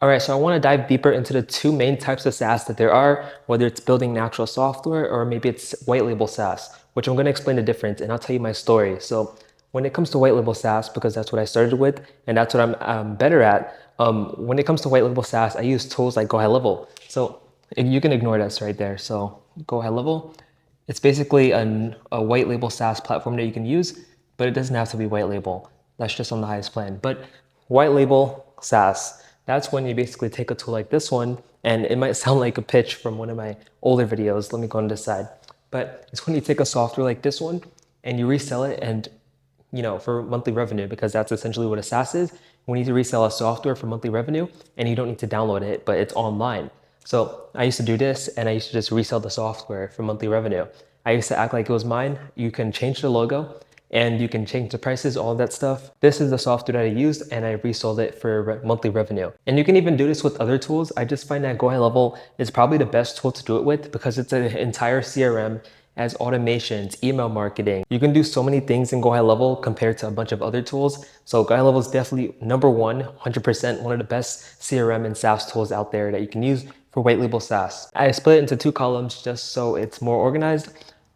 All right, so I want to dive deeper into the two main types of SaaS that there are, whether it's building an actual software or maybe it's white label SaaS, which I'm going to explain the difference and I'll tell you my story. So when it comes to white label SaaS, because that's what I started with and that's what I'm better at, when it comes to white label SaaS, I use tools like GoHighLevel. So you can ignore this right there. So GoHighLevel, it's basically a white label SaaS platform that you can use, but it doesn't have to be white label. That's just on the highest plan. But white label SaaS, that's when you basically take a tool like this one, and it might sound like a pitch from one of my older videos. Let me go on this side. But it's when you take a software like this one and you resell it and for monthly revenue, because that's essentially what a SaaS is. We need to resell a software for monthly revenue and you don't need to download it, but it's online. So I used to do this and I used to just resell the software for monthly revenue. I used to act like it was mine. You can change the logo and you can change the prices, all of that stuff. This is the software that I used and I resold it for monthly revenue. And you can even do this with other tools. I just find that GoHighLevel is probably the best tool to do it with because it's an entire CRM, as automations, email marketing. You can do so many things in GoHighLevel compared to a bunch of other tools. So GoHighLevel is definitely number one, 100% one of the best CRM and SaaS tools out there that you can use for white label SaaS. I split it into two columns just so it's more organized.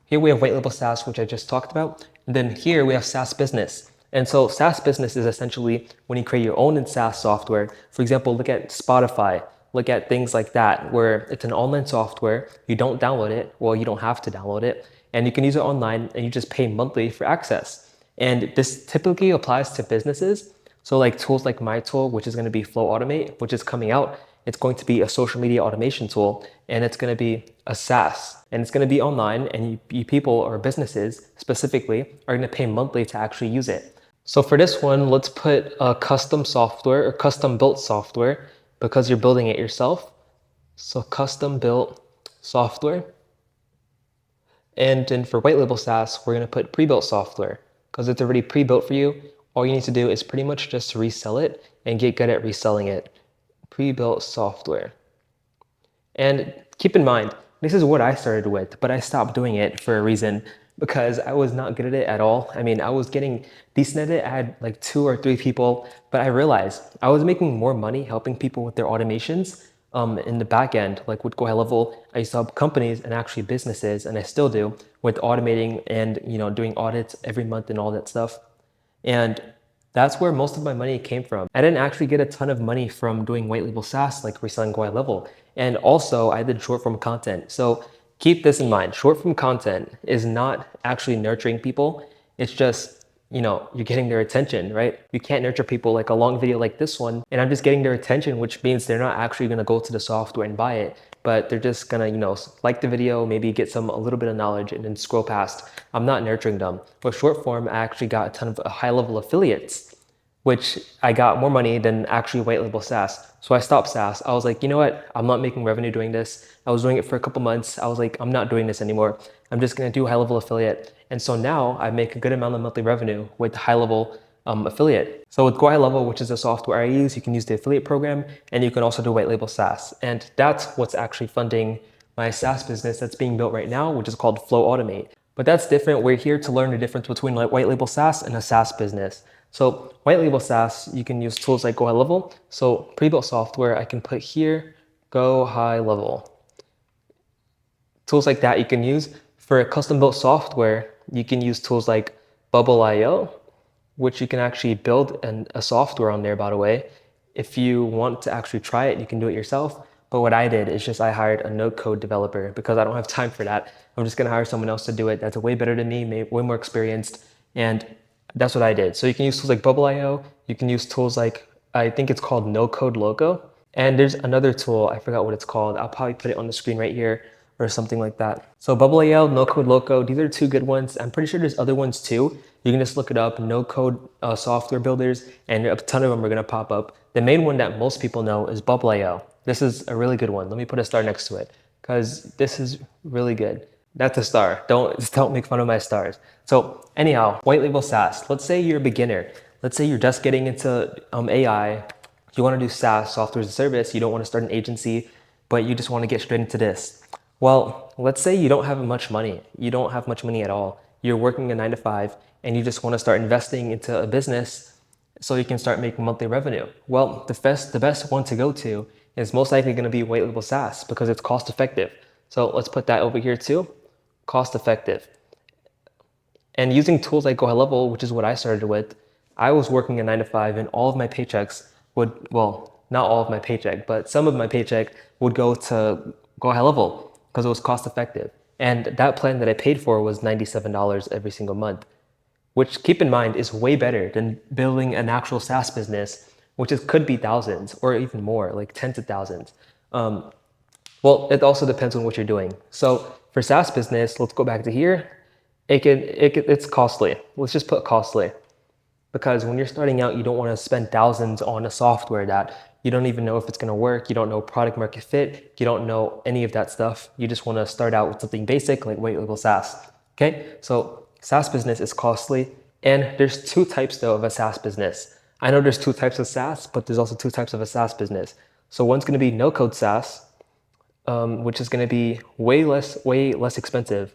Here we have white label SaaS, which I just talked about. And then here we have SaaS business. And so SaaS business is essentially when you create your own SaaS software. For example, look at Spotify. Look at things like that, where it's an online software, you don't download it, well, you don't have to download it, and you can use it online and you just pay monthly for access. And this typically applies to businesses. So like tools like my tool, which is going to be Flow Automate, which is coming out, it's going to be a social media automation tool, and it's going to be a SaaS, and it's going to be online, and you people or businesses specifically are going to pay monthly to actually use it. So for this one, let's put a custom software or custom built software because you're building it yourself. So custom built software. And then for white label SaaS, we're going to put pre-built software because it's already pre-built for you. All you need to do is pretty much just resell it and get good at reselling it. Pre-built software. And keep in mind, this is what I started with, but I stopped doing it for a reason because I was not good at it at all. I mean, I was getting decent at it. I had like 2 or 3 people, but I realized I was making more money helping people with their automations in the back end. Like with GoHighLevel, I used to help companies and actually businesses, and I still do, with automating and doing audits every month and all that stuff. And that's where most of my money came from. I didn't actually get a ton of money from doing white label SaaS, like reselling GoHighLevel. And also I did short form content. So keep this in mind. Short form content is not actually nurturing people. It's just, you're getting their attention, right? You can't nurture people like a long video like this one. And I'm just getting their attention, which means they're not actually going to go to the software and buy it, but they're just gonna, like the video, maybe get a little bit of knowledge and then scroll past. I'm not nurturing them. With short form, I actually got a ton of high level affiliates, which I got more money than actually white label SaaS. So I stopped SaaS. I was like, you know what? I'm not making revenue doing this. I was doing it for a couple months. I was like, I'm not doing this anymore. I'm just gonna do high level affiliate. And so now I make a good amount of monthly revenue with high level affiliate. So with GoHighLevel, which is the software I use, you can use the affiliate program and you can also do white label SaaS. And that's what's actually funding my SaaS business that's being built right now, which is called Flow Automate. But that's different. We're here to learn the difference between like white label SaaS and a SaaS business. So white label SaaS, you can use tools like GoHighLevel. So pre-built software, I can put here, GoHighLevel. Tools like that you can use. For a custom built software, you can use tools like Bubble.io, which you can actually build a software on there, by the way. If you want to actually try it, you can do it yourself. But what I did is just I hired a no-code developer because I don't have time for that. I'm just gonna hire someone else to do it that's way better than me, way more experienced, and that's what I did. So you can use tools like Bubble.io. You can use tools like, I think it's called No Code Logo. And there's another tool, I forgot what it's called. I'll probably put it on the screen right here or something like that. So Bubble.io, No Code Loco, these are 2 good ones. I'm pretty sure there's other ones too. You can just look it up, no code software builders, and a ton of them are gonna pop up. The main one that most people know is Bubble.io. This is a really good one. Let me put a star next to it because this is really good. That's a star. Don't make fun of my stars. So anyhow, white label SaaS. Let's say you're a beginner. Let's say you're just getting into AI. You want to do SaaS, software as a service. You don't want to start an agency, but you just want to get straight into this. Well, let's say you don't have much money. You don't have much money at all. You're working a 9 to 5 and you just want to start investing into a business. so you can start making monthly revenue? Well, the best one to go to is most likely going to be white label SaaS because it's cost effective. So let's put that over here too. Cost effective. And using tools like GoHighLevel, which is what I started with, I was working a 9 to 5 and all of my paychecks would, well, not all of my paycheck, but some of my paycheck would go to GoHighLevel because it was cost effective. And that plan that I paid for was $97 every single month, which keep in mind is way better than building an actual SaaS business, which could be thousands or even more, like tens of thousands. Well, it also depends on what you're doing. So for SaaS business, let's go back to here. It's costly. Let's just put costly because when you're starting out, you don't want to spend thousands on a software that you don't even know if it's going to work. You don't know product market fit. You don't know any of that stuff. You just want to start out with something basic like white label SaaS. Okay, so SaaS business is costly, and there's two types though of a SaaS business. I know there's two types of SaaS, but there's also two types of a SaaS business. So one's going to be no code SaaS, which is going to be way less expensive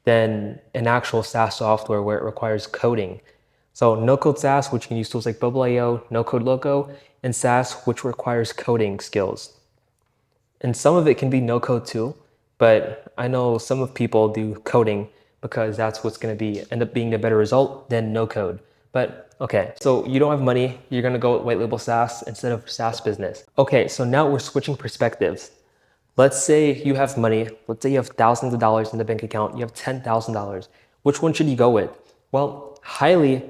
than an actual SaaS software where it requires coding. So no-code SaaS, which you can use tools like Bubble.io, no-code logo, and SaaS, which requires coding skills. And some of it can be no-code too, but I know some of people do coding because that's what's going to be end up being the better result than no-code. But okay, so you don't have money, you're going to go with white label SaaS instead of SaaS business. Okay, so now we're switching perspectives. Let's say you have money. Let's say you have thousands of dollars in the bank account. You have $10,000. Which one should you go with? Well, highly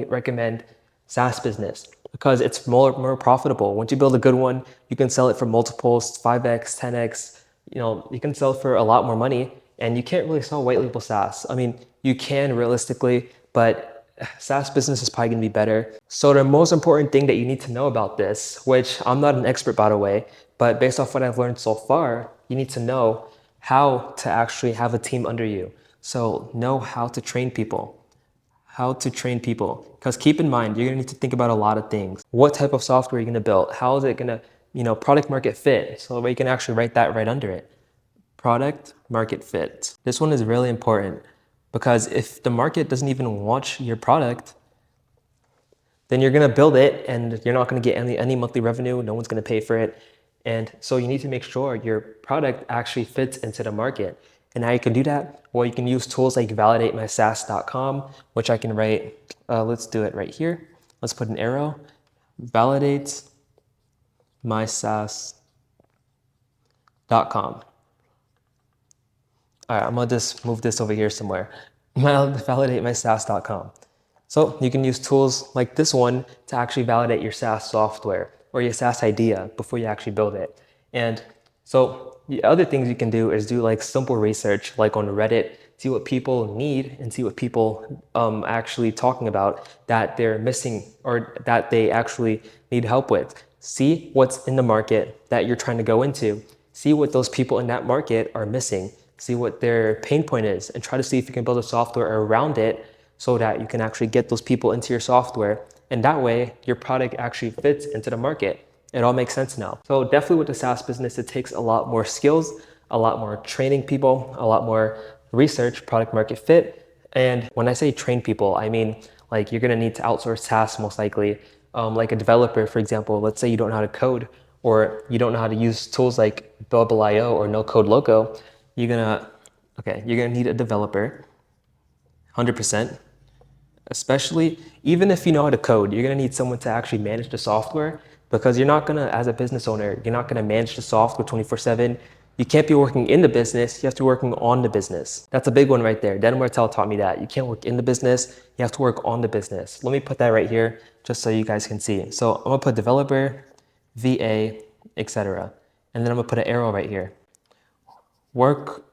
recommend SaaS business because it's more profitable. Once you build a good one, you can sell it for multiples, 5x, 10x. You can sell for a lot more money, and you can't really sell white label SaaS. I mean, you can realistically, but SaaS business is probably going to be better. So the most important thing that you need to know about this, which I'm not an expert by the way, but based off what I've learned so far, you need to know how to actually have a team under you. So know how to train people. How to train people. Because keep in mind, you're gonna need to think about a lot of things. What type of software are you gonna build? How is it gonna, product market fit? So that way you can actually write that right under it. Product market fit. This one is really important because if the market doesn't even want your product, then you're going to build it and you're not going to get any monthly revenue. No one's going to pay for it. And so you need to make sure your product actually fits into the market. And how you can do that? Well, you can use tools like validatemysaas.com, which I can write. Let's do it right here. Let's put an arrow. Validatemysaas.com. All right, I'm gonna just move this over here somewhere. Validatemysaas.com. So you can use tools like this one to actually validate your SaaS software or your SaaS idea before you actually build it. And so the other things you can do is do like simple research, like on Reddit, see what people need and see what people actually talking about that they're missing or that they actually need help with. See what's in the market that you're trying to go into. See what those people in that market are missing. See what their pain point is and try to see if you can build a software around it so that you can actually get those people into your software. And that way your product actually fits into the market. It all makes sense now. So definitely with the SaaS business, it takes a lot more skills, a lot more training people, a lot more research, product market fit. And when I say train people, I mean like you're gonna need to outsource SaaS most likely. Like a developer, for example, let's say you don't know how to code or you don't know how to use tools like Bubble.io or no code logo, you're gonna need a developer, 100%. Especially, even if you know how to code, you're gonna need someone to actually manage the software because you're not gonna, as a business owner, you're not gonna manage the software 24/7. You can't be working in the business, you have to be working on the business. That's a big one right there. Dan Martell taught me that. You can't work in the business, you have to work on the business. Let me put that right here just so you guys can see. So I'm gonna put developer, VA, etc. And then I'm gonna put an arrow right here. Work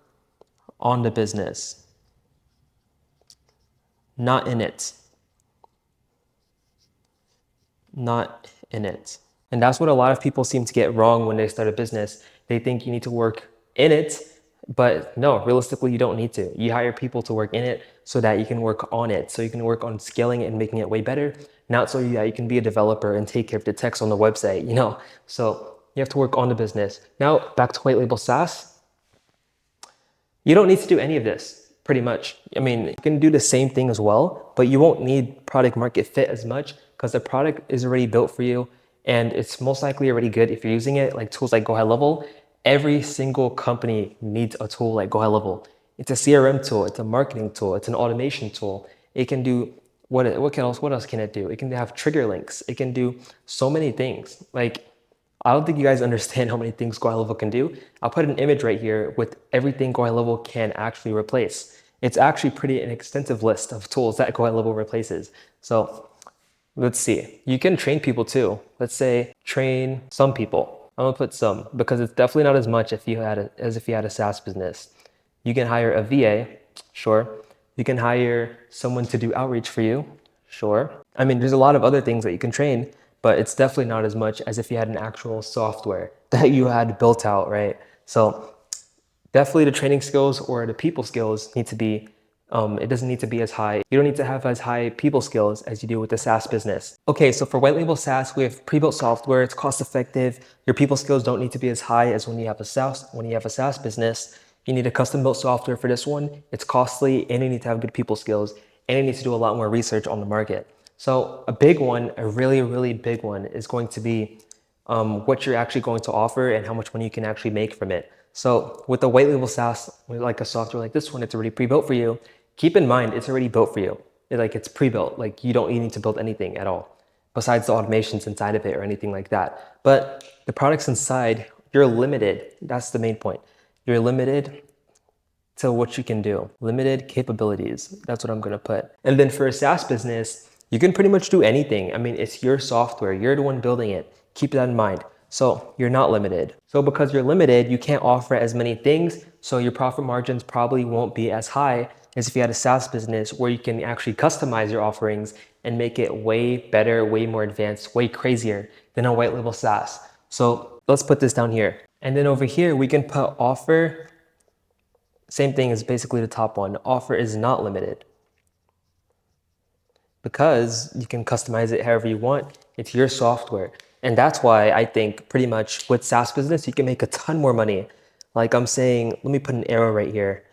on the business, not in it. Not in it. And that's what a lot of people seem to get wrong when they start a business. They think you need to work in it, but no, realistically, you don't need to. You hire people to work in it so that you can work on it. So you can work on scaling it and making it way better, not so that you can be a developer and take care of the text on the website. So you have to work on the business. Now, back to white label SaaS. You don't need to do any of this, pretty much. I mean, you can do the same thing as well, but you won't need product market fit as much because the product is already built for you and it's most likely already good if you're using it, like tools like GoHighLevel. Every single company needs a tool like GoHighLevel. It's a CRM tool, it's a marketing tool, it's an automation tool. It can do what else can it do? It can have trigger links. It can do so many things. Like, I don't think you guys understand how many things GoHighLevel can do. I'll put an image right here with everything GoHighLevel can actually replace. It's actually pretty an extensive list of tools that GoHighLevel replaces. So let's see. You can train people too. Let's say train some people. I'm gonna put some because it's definitely not as much as if you had a SaaS business. You can hire a VA, sure. You can hire someone to do outreach for you, sure. I mean, there's a lot of other things that you can train, but it's definitely not as much as if you had an actual software that you had built out, right? So definitely the training skills or the people skills need to be, it doesn't need to be as high. You don't need to have as high people skills as you do with the SaaS business. Okay, so for white label SaaS, we have pre-built software, it's cost effective. Your people skills don't need to be as high as when you have a SaaS business. You need a custom built software for this one. It's costly and you need to have good people skills and you need to do a lot more research on the market. So a big one, a really, really big one is going to be what you're actually going to offer and how much money you can actually make from it. So with the white label SaaS, like a software like this one, it's already pre-built for you. Keep in mind, it's already built for you. It's pre-built. Like you don't need to build anything at all besides the automations inside of it or anything like that. But the products inside, you're limited. That's the main point. You're limited to what you can do. Limited capabilities. That's what I'm going to put. And then for a SaaS business, you can pretty much do anything. I mean, it's your software. You're the one building it. Keep that in mind. So you're not limited. So because you're limited, you can't offer as many things. So your profit margins probably won't be as high as if you had a SaaS business where you can actually customize your offerings and make it way better, way more advanced, way crazier than a white label SaaS. So let's put this down here. And then over here, we can put offer. Same thing as basically the top one. Offer is not limited because you can customize it however you want. It's your software. And that's why I think pretty much with SaaS business, you can make a ton more money. Like I'm saying, let me put an arrow right here.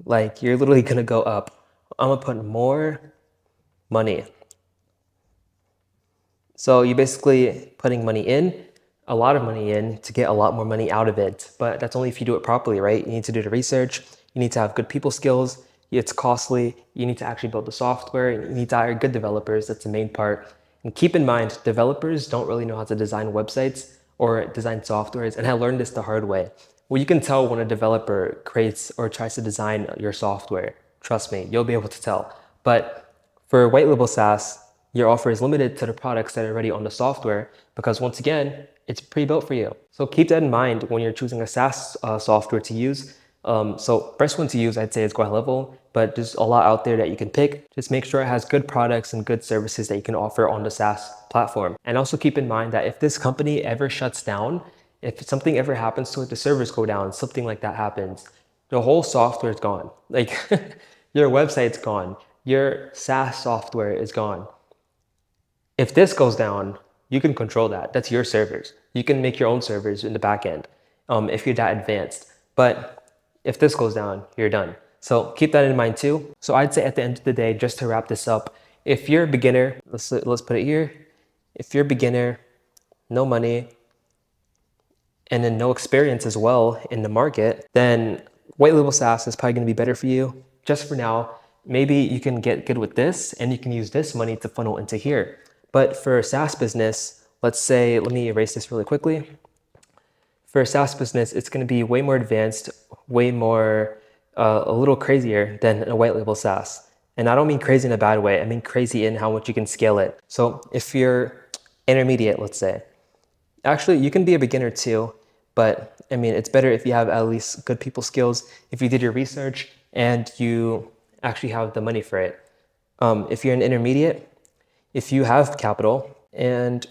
Like you're literally gonna go up. I'm gonna put more money. So you're basically putting money in, a lot of money in to get a lot more money out of it. But that's only if you do it properly, right? You need to do the research. You need to have good people skills. It's costly. You need to actually build the software. You need to hire good developers. That's the main part. And keep in mind, developers don't really know how to design websites or design softwares. And I learned this the hard way. Well, you can tell when a developer creates or tries to design your software. Trust me, you'll be able to tell. But for white label SaaS, your offer is limited to the products that are already on the software because once again, it's pre-built for you. So keep that in mind when you're choosing a SaaS software to use. So first one to use, I'd say is GoHighLevel, but there's a lot out there that you can pick. Just make sure it has good products and good services that you can offer on the SaaS platform. And also keep in mind that if this company ever shuts down, if something ever happens to it, the servers go down, something like that happens, the whole software is gone. Like your website's gone, your SaaS software is gone. If this goes down, you can control that. That's your servers. You can make your own servers in the back end if you're that advanced. But if this goes down, you're done. So keep that in mind too. So I'd say at the end of the day, just to wrap this up, if you're a beginner, let's put it here. If you're a beginner, no money, and then no experience as well in the market, then white label SaaS is probably going to be better for you. Just for now, maybe you can get good with this and you can use this money to funnel into here. But for a SaaS business, let's say, let me erase this really quickly. For a SaaS business, it's going to be way more advanced, way more, a little crazier than a white label SaaS. And I don't mean crazy in a bad way. I mean crazy in how much you can scale it. So if you're intermediate, let's say, actually, you can be a beginner too, but I mean, it's better if you have at least good people skills, if you did your research and you actually have the money for it. If you're an intermediate, if you have capital and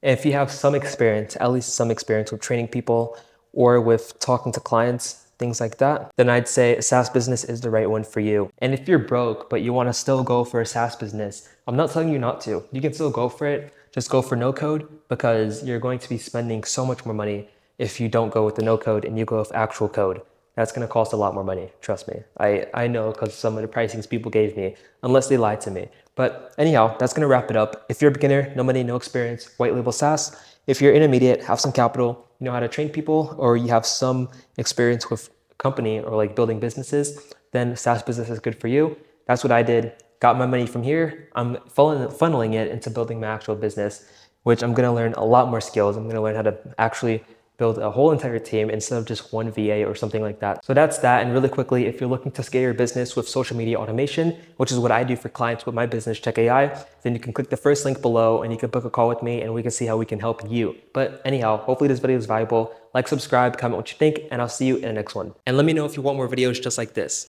if you have some experience, at least some experience with training people or with talking to clients, things like that, then I'd say a SaaS business is the right one for you. And if you're broke, but you want to still go for a SaaS business, I'm not telling you not to. You can still go for it. Just go for no code because you're going to be spending so much more money if you don't go with the no code and you go with actual code. That's going to cost a lot more money. Trust me. I know because some of the pricings people gave me, unless they lied to me. But anyhow, that's gonna wrap it up. If you're a beginner, no money, no experience, white label SaaS. If you're intermediate, have some capital, you know how to train people, or you have some experience with company or like building businesses, then SaaS business is good for you. That's what I did. Got my money from here. I'm funneling it into building my actual business, which I'm gonna learn a lot more skills. I'm gonna learn how to actually build a whole entire team instead of just one VA or something like that. So that's that. And really quickly, if you're looking to scale your business with social media automation, which is what I do for clients with my business, Check AI, then you can click the first link below and you can book a call with me and we can see how we can help you. But anyhow, hopefully this video is valuable. Like, subscribe, comment what you think, and I'll see you in the next one. And let me know if you want more videos just like this.